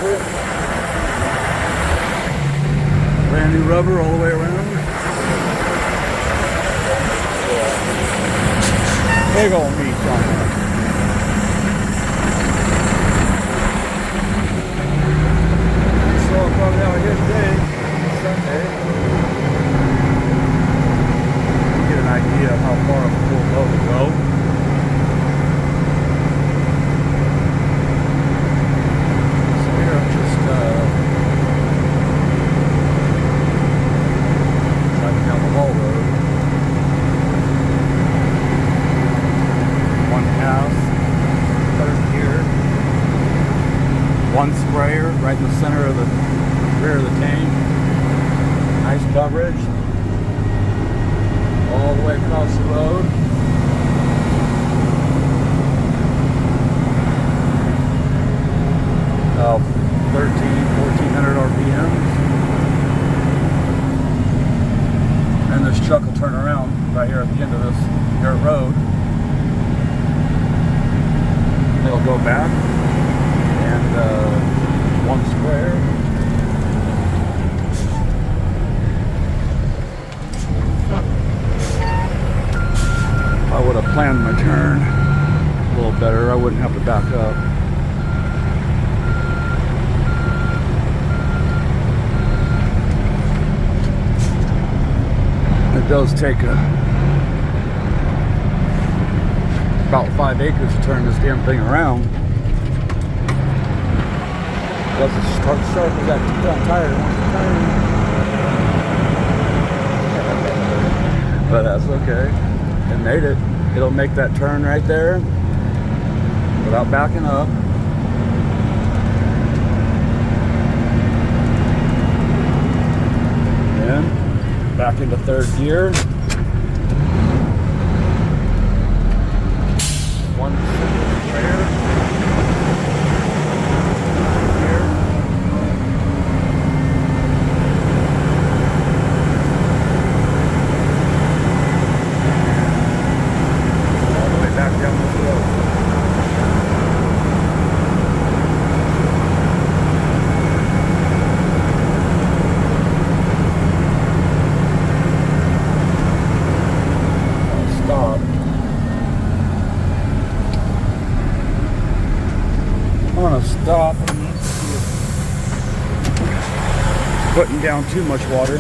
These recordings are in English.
rubber. Brand new rubber all the way around. Big old meat on that. So I'm probably out here today, Sunday. Get an idea of how far a full load will go. So here I'm just driving down the Hall Road. One house, third gear, one sprayer right in the center of the rear of the tank. Nice coverage all the way across the road. About 1,400 RPMs. And this truck will turn around right here at the end of this dirt road. It'll go back and one square. I would have planned my turn a little better. I wouldn't have to back up. It does take about 5 acres to turn this damn thing around. Doesn't start sharp as that front tire wants to turn. But that's okay. It made it. It'll make that turn right there without backing up. And back into third gear. One single sprayer. I'm gonna stop. Putting down too much water.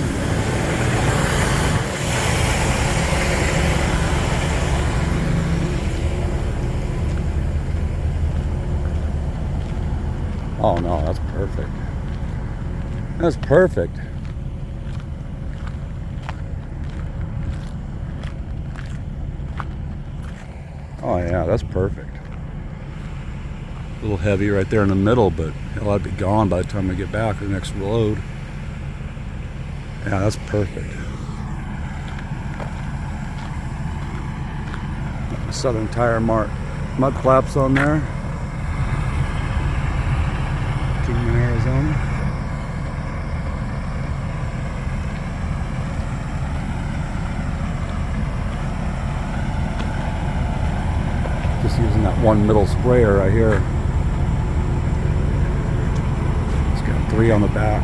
Oh no, that's perfect. That's perfect. Oh yeah, that's perfect. A little heavy right there in the middle, but hell, I'd be gone by the time I get back to the next load. Yeah, that's perfect. Southern Tire Mart mud flaps on there. Kingman, Arizona. Just using that one middle sprayer right here. 3 on the back.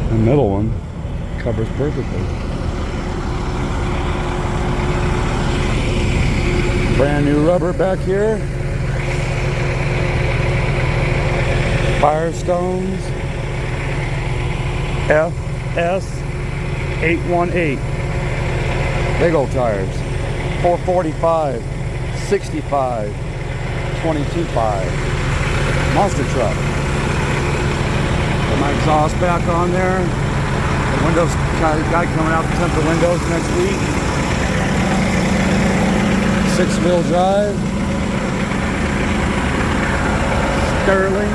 The middle one covers perfectly. Brand new rubber back here. Firestones FS818. Big old tires. 445, 65, 22.5. Monster truck. Got my exhaust back on there. The windows, guy coming out to temp the windows next week. 6-wheel drive. Sterling.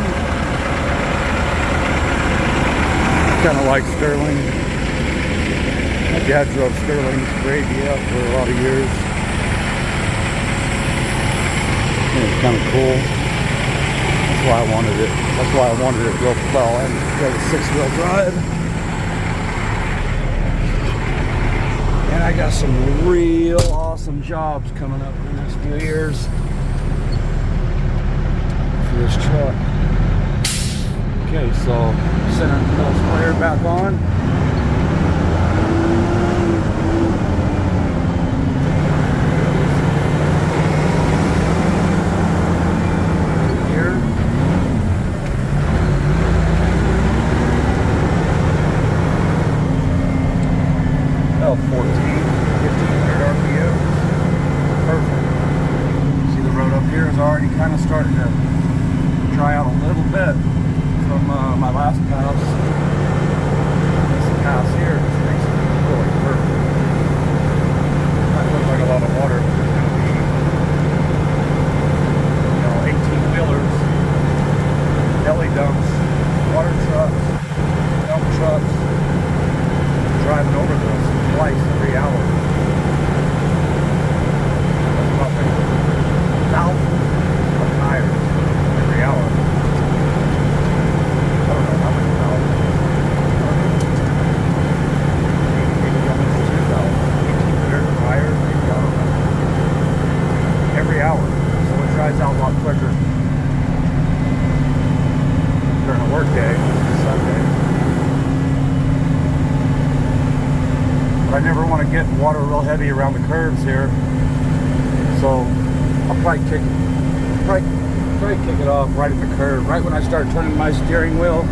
I kind of like Sterling. My dad drove Sterlings for ABF for a lot of years. It was kind of cool. That's why I wanted it. That's why I wanted it real well. And got a 6-wheel drive. And I got some real awesome jobs coming up in the next few years. for this truck. Okay, so center middle sprayer back on. Here. Oh, 1,500 RPM. Perfect. See the road up here is already kind of starting to dry out a little bit from my last pass. This pass here just makes it really perfect. That looks like a lot of water, but there's going to be, 18-wheelers, deli dumps, water trucks, dump trucks, driving over this twice every hour. That's probably thousands of tires every hour. I don't know how many thousands. Maybe almost 2,000. 1,800 tires, maybe, I don't know. Every hour. So it dries out a lot quicker during a work day, Sunday. But I never want to get water real heavy around the curves here, so I'll probably kick it off right at the curve. Right when I start turning my steering wheel,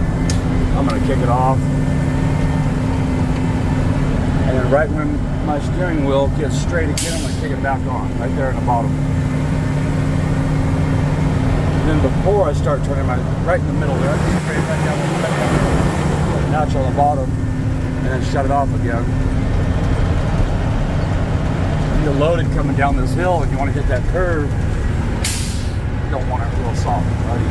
I'm going to kick it off. And then right when my steering wheel gets straight again, I'm going to kick it back on, right there in the bottom. And then before I start turning right in the middle there, I can straight back down, notch on the bottom, and then shut it off again. You're loaded coming down this hill and you want to hit that curve, you don't want it real soft and muddy.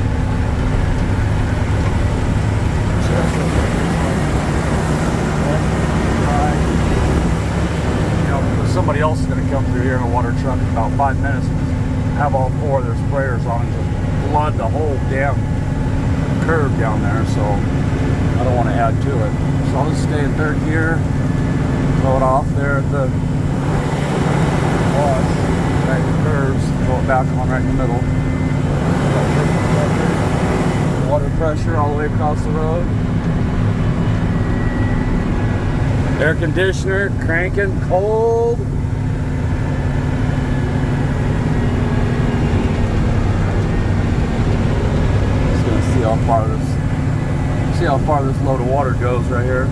Somebody else is going to come through here in a water truck in about 5 minutes and have all four of their sprayers on and just flood the whole damn curve down there, so I don't want to add to it. So I'll just stay in third gear, throw it off there at the wash, right at the curves, throw it back on right in the middle. Water pressure all the way across the road. Air conditioner cranking cold. Just gonna see how far this load of water goes right here.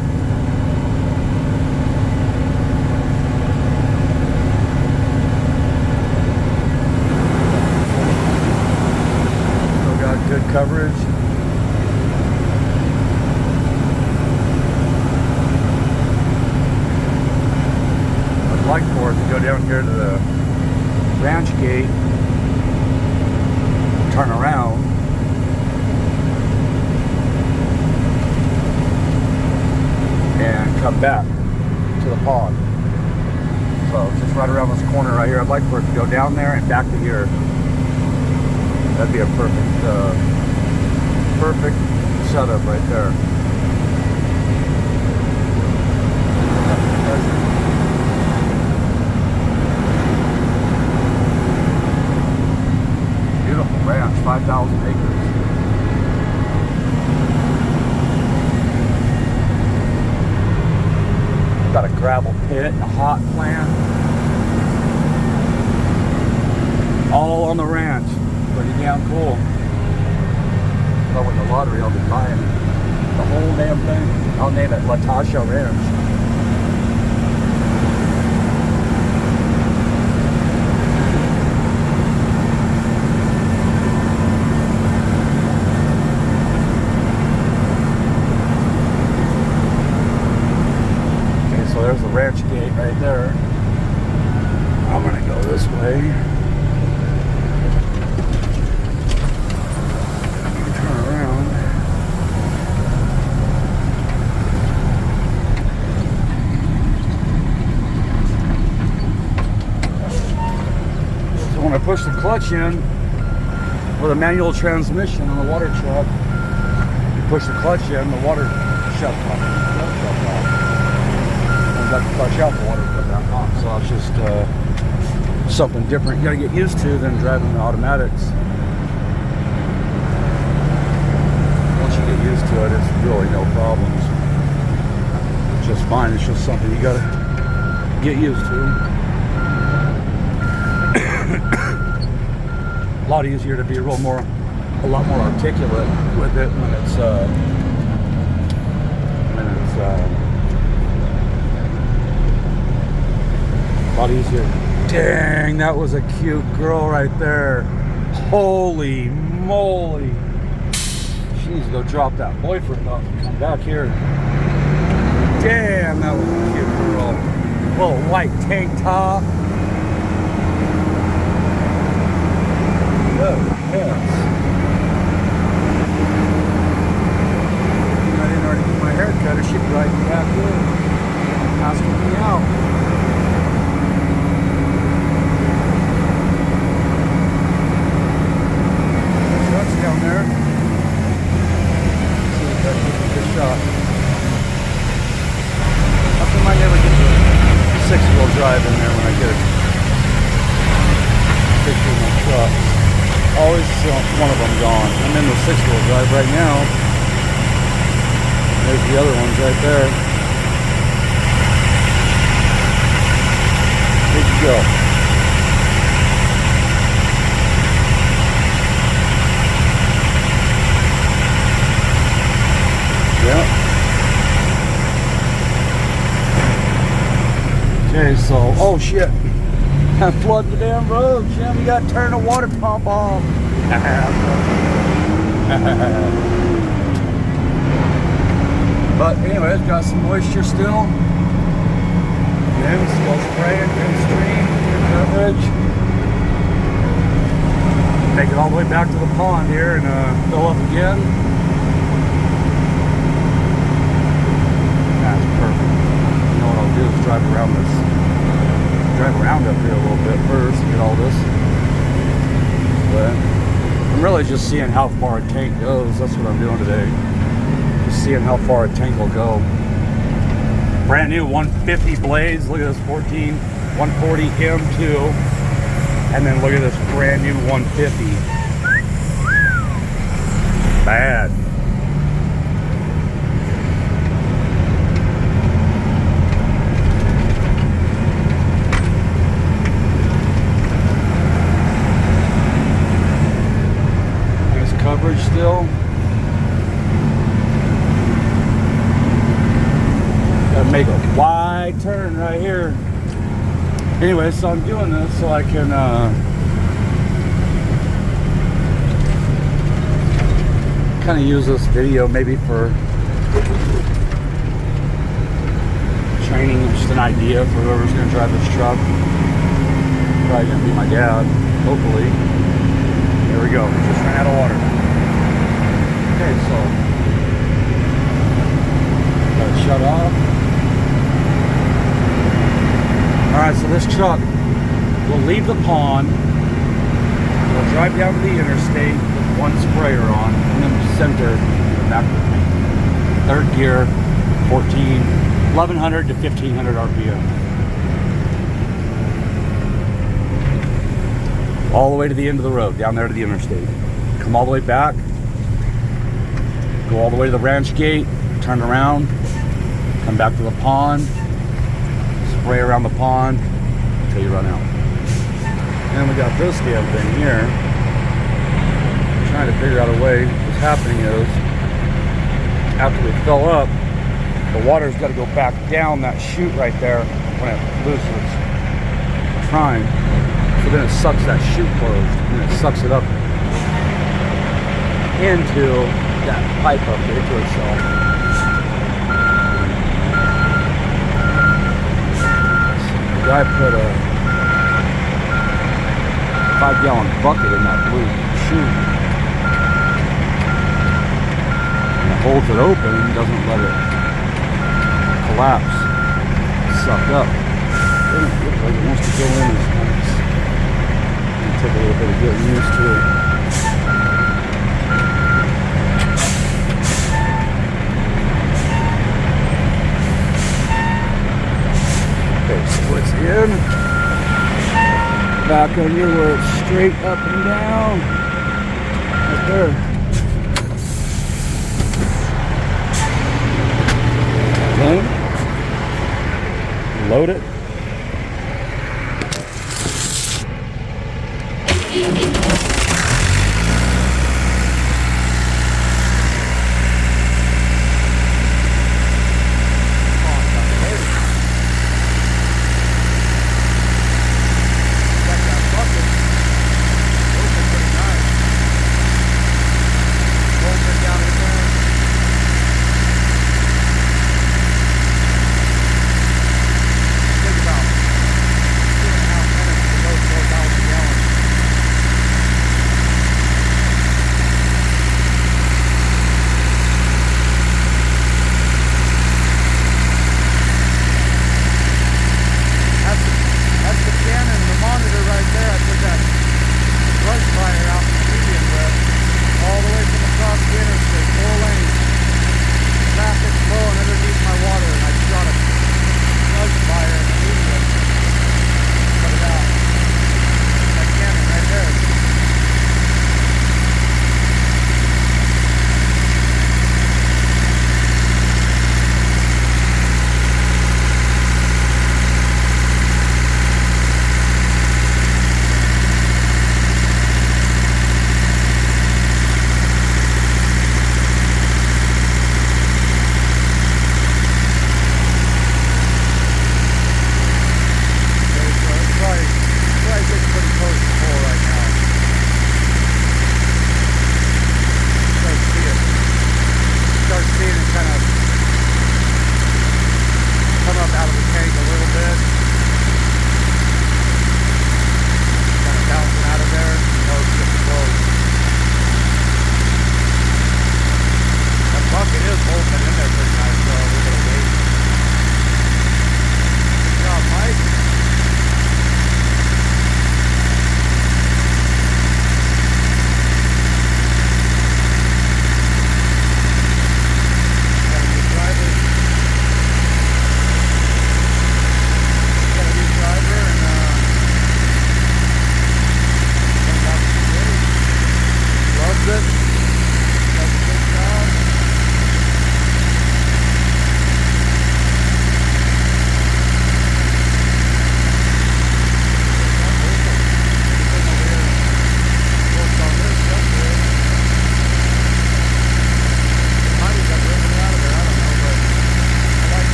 Still got good coverage. Like for it to go down here to the ranch gate, turn around, and come back to the pond. So it's just right around this corner right here. I'd like for it to go down there and back to here. That'd be a perfect setup right there. Ranch, 5,000 acres. Got a gravel pit, a hot plant, all on the ranch. Pretty damn cool. But with the lottery, I'll be buying the whole damn thing. I'll name it Latasha Ranch. So there's the ranch gate right there. I'm gonna go this way. Turn around. So when I push the clutch in with a manual transmission on the water truck, you push the clutch in, the water shuts off. Got to flush out the water to put that on. So it's just something different you got to get used to than driving the automatics. to it, it's really no problems. It's just fine. It's just something you gotta get used to. A lot easier to be a lot more articulate with it when it's a lot easier. Dang, that was a cute girl right there. Holy moly. She needs to go drop that boyfriend off and come back here. Damn, that was a cute girl. Little white tank top. Oh, yes. I didn't already get my hair cut, or she'd be right back in, asking me out. Truck's down there. Let's see if that gives me a good shot. How come I never get the 6-wheel drive in there when I get a picture of my truck? Always one of them gone. I'm in the 6-wheel drive right now. There's the other ones right there. Where'd you go? Yeah. Okay, so, oh shit. I'm flooding the damn road, Jim. You got to turn the water pump off. But anyways, got some moisture still. And still spraying, good stream, good coverage. Make it all the way back to the pond here and fill up again. That's perfect. You know what I'll do is drive around up here a little bit first, get all this. But I'm really just seeing how far a tank goes. That's what I'm doing today. Just seeing how far a tank will go. Brand new 150 blades. Look at this 140 M2. And then look at this brand new 150. Bad. Coverage still. Gotta make a wide turn right here. Anyway, so I'm doing this so I can kind of use this video maybe for training, just an idea for whoever's gonna drive this truck. Probably gonna be my dad, hopefully. There we go, just ran out of water. Okay, so gotta shut off. Alright, so this truck will leave the pond, we'll drive down to the interstate with one sprayer on, and then center back to the tank. Third gear, 1100 to 1500 RPM. All the way to the end of the road, down there to the interstate. Come all the way back, go all the way to the ranch gate, turn around, come back to the pond, spray around the pond until you run out. And we got this damn thing here. I'm trying to figure out a way. What's happening is, after we fill up, the water's got to go back down that chute right there when it loosens. Trying. So then it sucks that chute closed, and it sucks it up into that pipe up into itself. The guy put a 5-gallon bucket in that blue chute, and it holds it open and doesn't let it collapse, suck up. It doesn't look like it wants to go in as nice. Take a little bit of getting used to it. Okay, so it's in. Back on your where it's straight up and down. Right there. in, load it.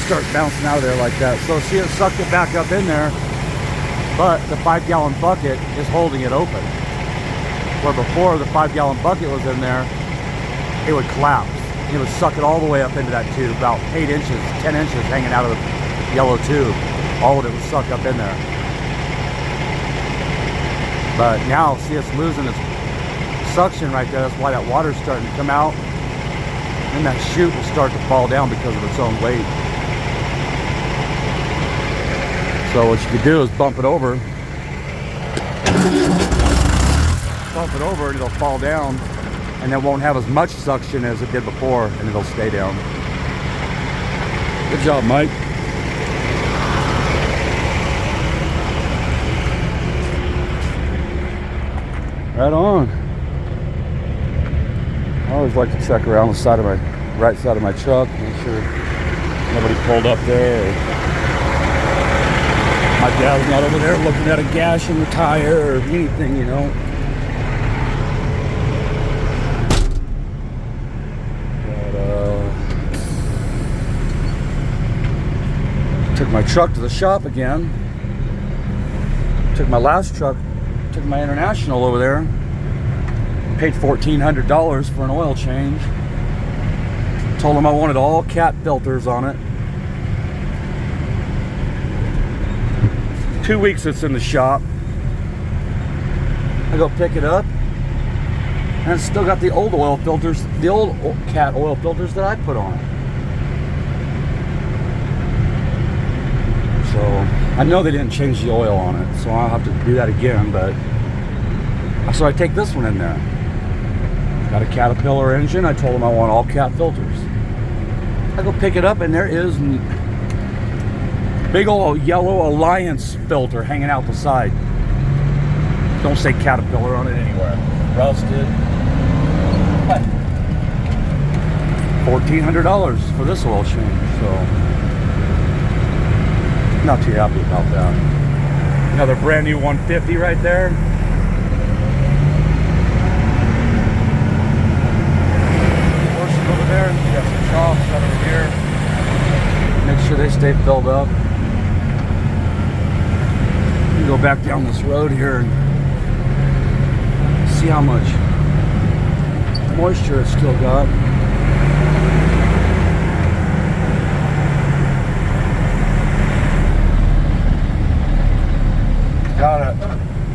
Start bouncing out of there like that. So see, it sucked it back up in there, but the 5-gallon bucket is holding it open. Where before the 5-gallon bucket was in there, it would collapse. It would suck it all the way up into that tube, about 8 inches, 10 inches hanging out of the yellow tube. All of it was sucked up in there. But now, see, it's losing its suction right there. That's why that water's starting to come out. And that chute will start to fall down because of its own weight. So what you could do is bump it over. Bump it over and it'll fall down. And it won't have as much suction as it did before, and it'll stay down. Good job, Mike. Right on. I always like to check around the side of my right side of my truck, make sure nobody pulled up there. My dad's not over there looking at a gash in the tire or anything, you know. But took my truck to the shop again. Took my last truck. Took my International over there, paid $1,400 for an oil change. Told them I wanted all cat filters on it. 2 weeks it's in the shop. I go pick it up, and it's still got the old oil filters, the old cat oil filters that I put on it. So I know they didn't change the oil on it, so I'll have to do that again. But so I take this one in there. Got a Caterpillar engine. I told them I want all cat filters. I go pick it up, and there is big old yellow Alliance filter hanging out the side. Don't say Caterpillar on it anywhere. Rusted. What? $1,400 for this oil change. So not too happy about that. Another brand new 150 right there. Horses over there. We got some troughs right over here. Make sure they stay filled up. You can go back down this road here and see how much moisture it's still got.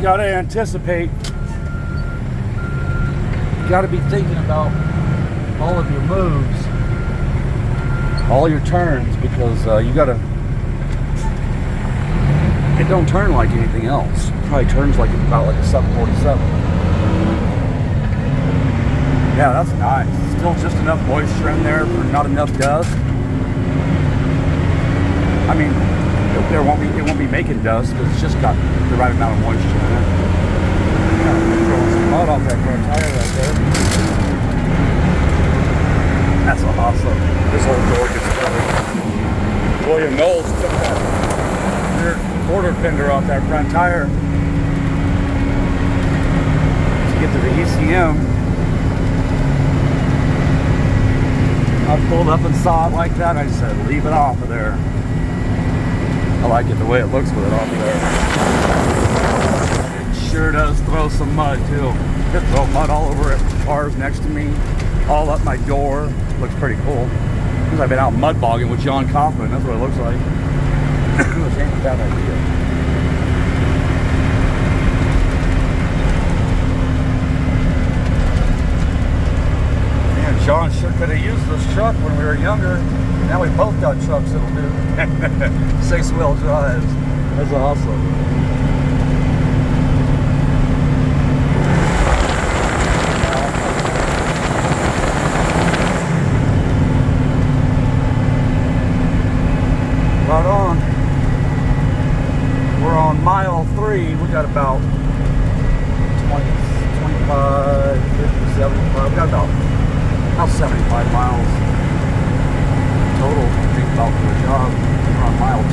Gotta anticipate. Gotta be thinking about all of your moves, all your turns, because you gotta. It don't turn like anything else. It probably turns like about like a 747. Yeah, that's nice. Still just enough moisture in there for not enough dust. I mean, it won't be making dust because it's just got the right amount of moisture in it. Yeah, throwing some mud off that front tire right there. That's awesome. This whole door gets covered. William Knowles took that rear quarter fender off that front tire to get to the ECM. I pulled up and saw it like that. I said, leave it off of there. I like it the way it looks with it off of there. It sure does throw some mud too. Just throw mud all over it. Cars next to me, all up my door. Looks pretty cool. Because I've been out mud bogging with John Kaufman. That's what it looks like. Which ain't a bad idea. Man, John sure could have used this truck when we were younger. Now we both got trucks that'll do 6-wheel drives. That's awesome. Right on. We're on mile 3. We got about 20, 25, 50, 75. We got about 75 miles total. I think about for the job. We're on mile